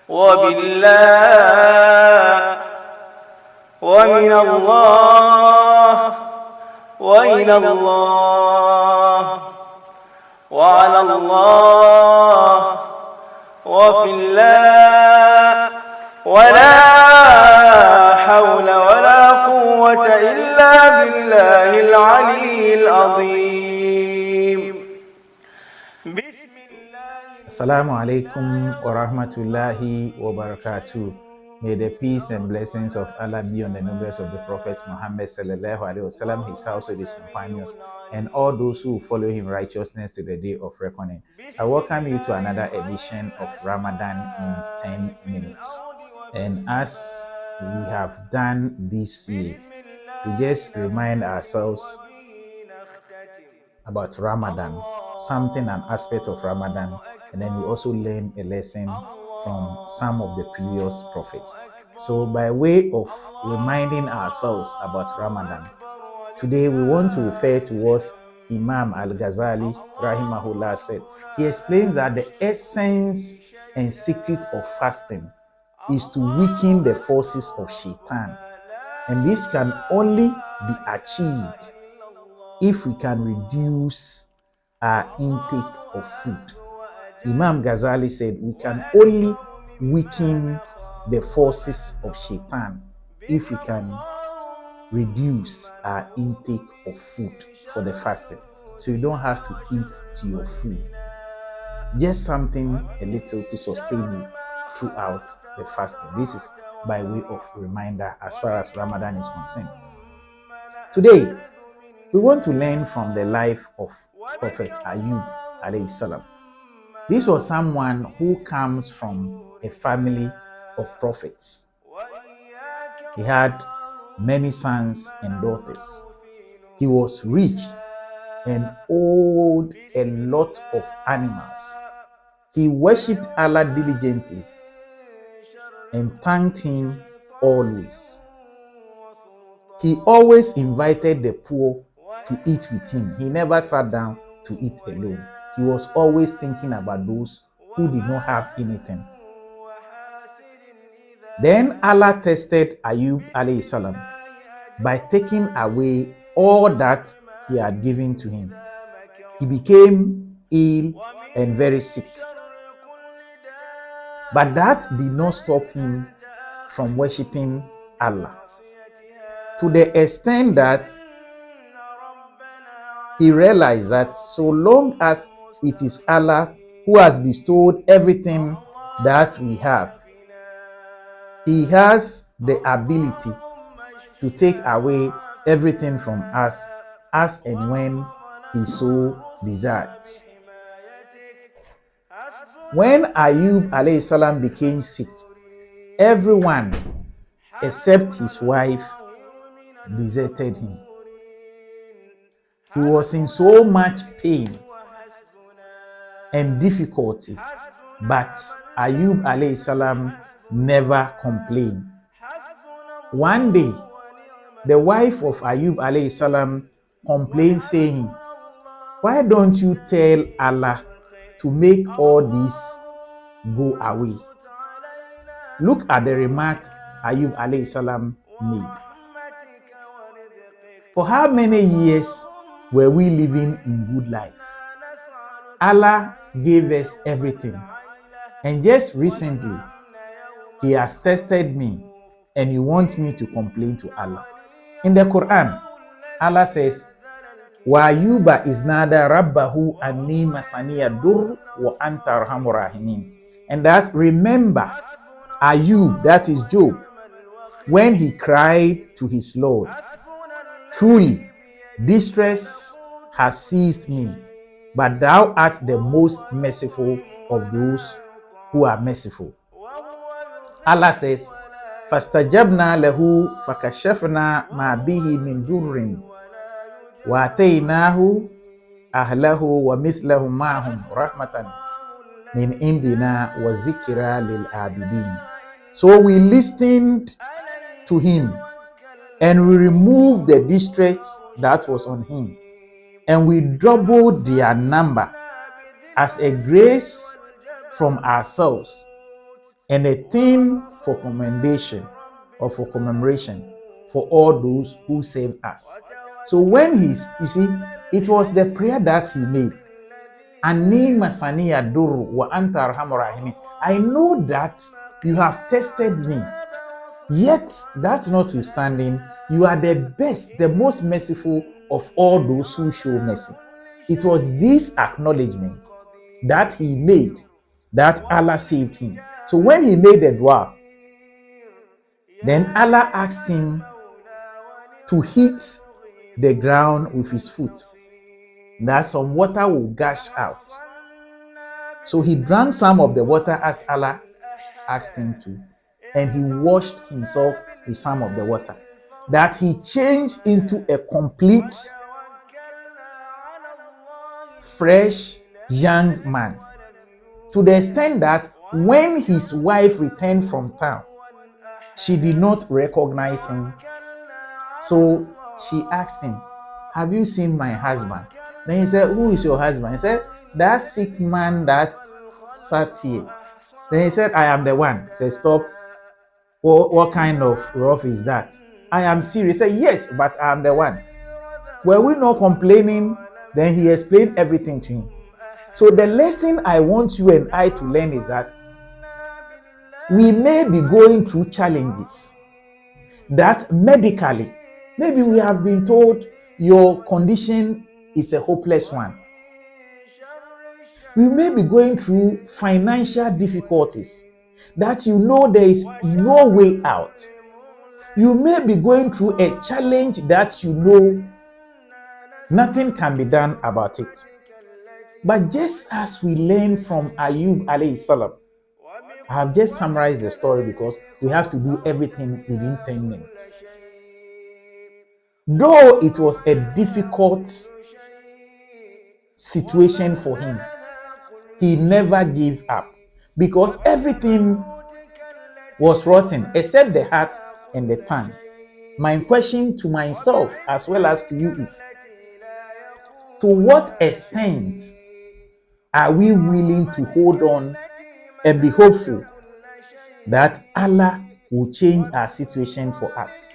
وبالله ومن الله وإلى الله وعلى الله وفي الله ولا حول ولا قوة إلا بالله العلي العظيم. Assalamu alaikum wa rahmatullahi wa barakatuh. May the peace and blessings of Allah be on the numbers of the Prophet Muhammad sallallahu alaihi wasallam, his household, his companions, and all those who follow him righteousness to the day of reckoning. I welcome you to another edition of Ramadan in 10 minutes. And as we have done this year, we just remind ourselves about Ramadan, an aspect of Ramadan, and then we also learn a lesson from some of the previous prophets. So by way of reminding ourselves about Ramadan, today we want to refer to what Imam Al-Ghazali rahimahullah said. He explains that the essence and secret of fasting is to weaken the forces of shaitan, and this can only be achieved if we can reduce our intake of food. Imam Ghazali said we can only weaken the forces of shaitan if we can reduce our intake of food for the fasting. So you don't have to eat to your food. Just something a little to sustain you throughout the fasting. This is by way of reminder as far as Ramadan is concerned. Today, we want to learn from the life of Prophet Ayyub alayhi salam. This was someone who comes from a family of prophets. He had many sons and daughters. He was rich and owned a lot of animals. He worshipped Allah diligently and thanked him always. He always invited the poor to eat with him. He never sat down to eat alone. He was always thinking about those who did not have anything. Then Allah tested Ayyub alayhi salam by taking away all that he had given to him. He became ill and very sick. But that did not stop him from worshiping Allah, to the extent that he realized that so long as it is Allah who has bestowed everything that we have, He has the ability to take away everything from us as and when He so desires. When Ayyub alayhi salam became sick, everyone except his wife deserted him. He was in so much pain and difficulty, but Ayyub alayhi salam never complained. One day, the wife of Ayyub alayhi salam complained, saying, "Why don't you tell Allah to make all this go away?" Look at the remark Ayyub alayhi salam made. For how many years were we living in good life? Allah gave us everything. And just recently, He has tested me, and you want me to complain to Allah. In the Quran, Allah says, "Wa Ayyuba iznada rabbahu anni masaniya dur wa anta arhamur rahimin." And that, remember Ayyub, that is Job, when he cried to his Lord, "Truly, distress has seized me, but thou art the most merciful of those who are merciful." Allah says, "Fastajabna lahu fakashafna ma bihi min durrin wa atainahu ahlahu wa mithlahum ma'hum rahmatan min indina wa zikra lil abidin." So we listened to him, and we removed the distress that was on him, and we doubled their number as a grace from ourselves and a thing for commendation or for commemoration for all those who save us. So when you see, it was the prayer that he made. Ani masaniya duru wa anta arhamur rahimin. I know that you have tested me, yet that notwithstanding, you are the best, the most merciful of all those who show mercy. It was this acknowledgement that he made that Allah saved him. So when he made the dua, then Allah asked him to hit the ground with his foot, that some water will gush out. So he drank some of the water as Allah asked him to, and he washed himself with some of the water, that he changed into a complete, fresh, young man, to the extent that when his wife returned from town, she did not recognize him. So she asked him, "Have you seen my husband?" Then he said, "Who is your husband?" He said, "That sick man that sat here." Then he said, "I am the one." He said, "Stop. What kind of rough is that?" "I am serious." He said, "Yes, but I am the one." Were we not complaining? Then he explained everything to him. So the lesson I want you and I to learn is that we may be going through challenges that medically, maybe we have been told your condition is a hopeless one. We may be going through financial difficulties that you know there is no way out. You may be going through a challenge that you know nothing can be done about it. But just as we learn from Ayyub alayhi salam, I have just summarized the story because we have to do everything within 10 minutes. Though it was a difficult situation for him, he never gave up, because everything was rotten except the heart and the tongue. My question to myself as well as to you is, to what extent are we willing to hold on and be hopeful that Allah will change our situation for us?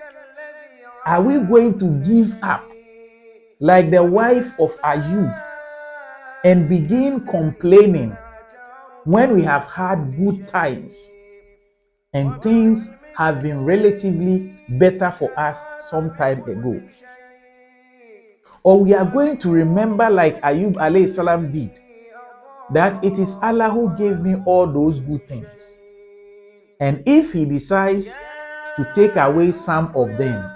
Are we going to give up like the wife of Ayyub and begin complaining when we have had good times and things have been relatively better for us some time ago? Or we are going to remember like Ayyub alayhi salam did, that it is Allah who gave me all those good things, and if he decides to take away some of them,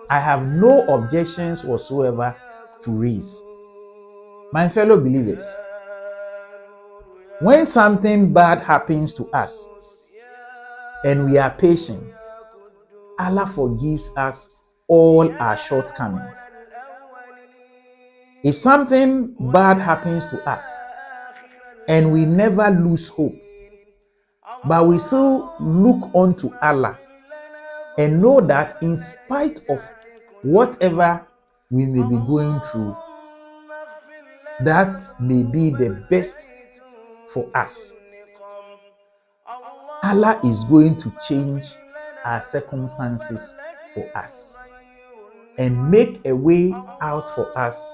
I have no objections whatsoever to raise. My fellow believers, when something bad happens to us and we are patient, Allah forgives us all our shortcomings. If something bad happens to us and we never lose hope, but we still look unto Allah and know that in spite of whatever we may be going through, that may be the best for us, Allah is going to change our circumstances for us and make a way out for us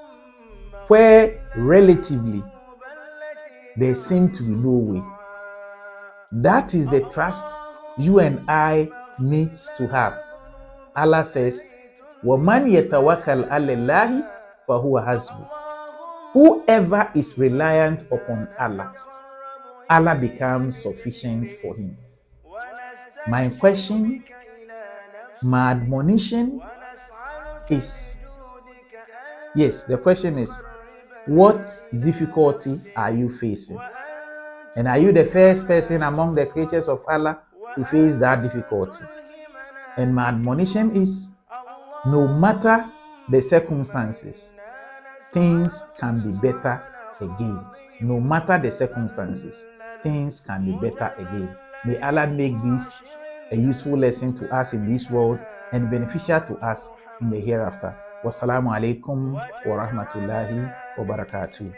where relatively there seems to be no way. That is the trust you and I need to have. Allah says, وَمَنْ يَتَوَكَّلْ عَلَى اللَّهِ فَهُوَ حَسْبُهُ. Whoever is reliant upon Allah, Allah becomes sufficient for him. My question, my admonition is, yes, the question is, what difficulty are you facing? And are you the first person among the creatures of Allah to face that difficulty? And my admonition is, no matter the circumstances, things can be better again. No matter the circumstances, things can be better again. May Allah make this a useful lesson to us in this world and beneficial to us in the hereafter. Wassalamu alaikum wa rahmatullahi wa barakatuh.